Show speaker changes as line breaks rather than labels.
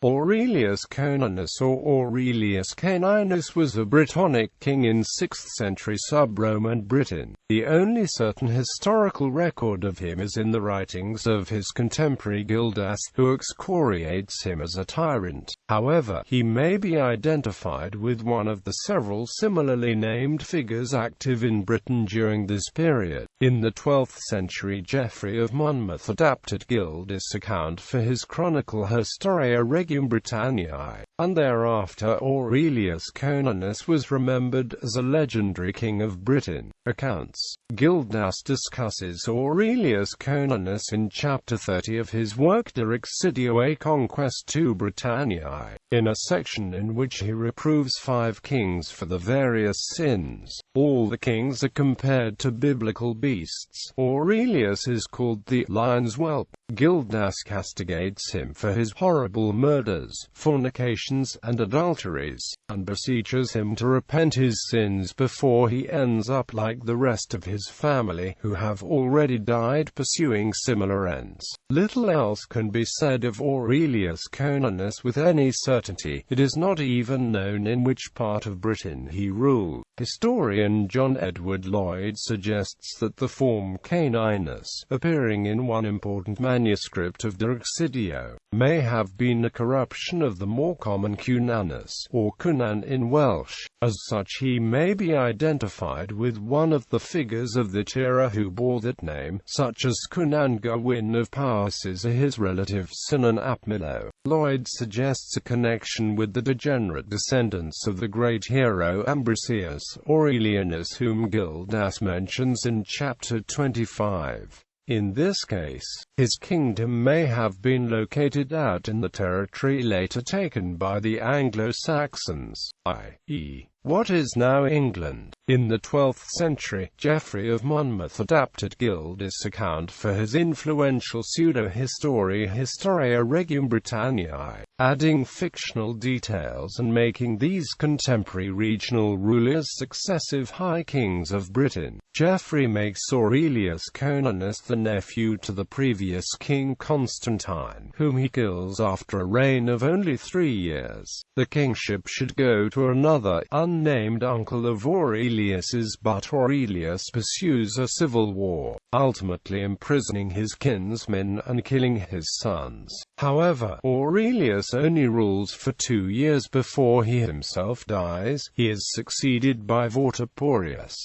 Aurelius Conanus or Aurelius Caninus was a Brittonic king in 6th century sub-Roman Britain. The only certain historical record of him is in the writings of his contemporary Gildas, who excoriates him as a tyrant. However, he may be identified with one of the several similarly named figures active in Britain during this period. In the 12th century, Geoffrey of Monmouth adapted Gildas' account for his chronicle Historia Regum Britanniae, and thereafter Aurelius Conanus was remembered as a legendary king of Britain. Accounts. Gildas discusses Aurelius Conanus in chapter 30 of his work De Excidioe Conquestu Britanniae, in a section in which he reproves 5 kings for the various sins. All the kings are compared to biblical beasts. Aurelius is called the lion's whelp. Gildas castigates him for his horrible murders, fornications, and adulteries, and beseeches him to repent his sins before he ends up like the rest of his family, who have already died pursuing similar ends. Little else can be said of Aurelius Conanus with any certainty. It is not even known in which part of Britain he ruled. Historian John Edward Lloyd suggests that the form Caninus, appearing in one important manuscript of De Excidio, may have been a corruption of the more common Cunanus, or Cunan in Welsh. As such, he may be identified with one of the figures of the era who bore that name, such as Cunan Gwyn of Powys, his relative Sinan ap Milo. Lloyd suggests a connection with the degenerate descendants of the great hero Ambrosius Aurelianus, whom Gildas mentions in chapter 25. In this case, his kingdom may have been located out in the territory later taken by the Anglo-Saxons, i.e., what is now England. In the 12th century, Geoffrey of Monmouth adapted Gildas' account for his influential Historia Regum Britanniae, adding fictional details and making these contemporary regional rulers successive high kings of Britain. Geoffrey makes Aurelius Conanus the nephew to the previous king Constantine, whom he kills after a reign of only 3 years. The kingship should go to another, unnamed uncle of Aurelius's, but Aurelius pursues a civil war, ultimately imprisoning his kinsmen and killing his sons. However, Aurelius only rules for 2 years before he himself dies. He is succeeded by Vortiporius.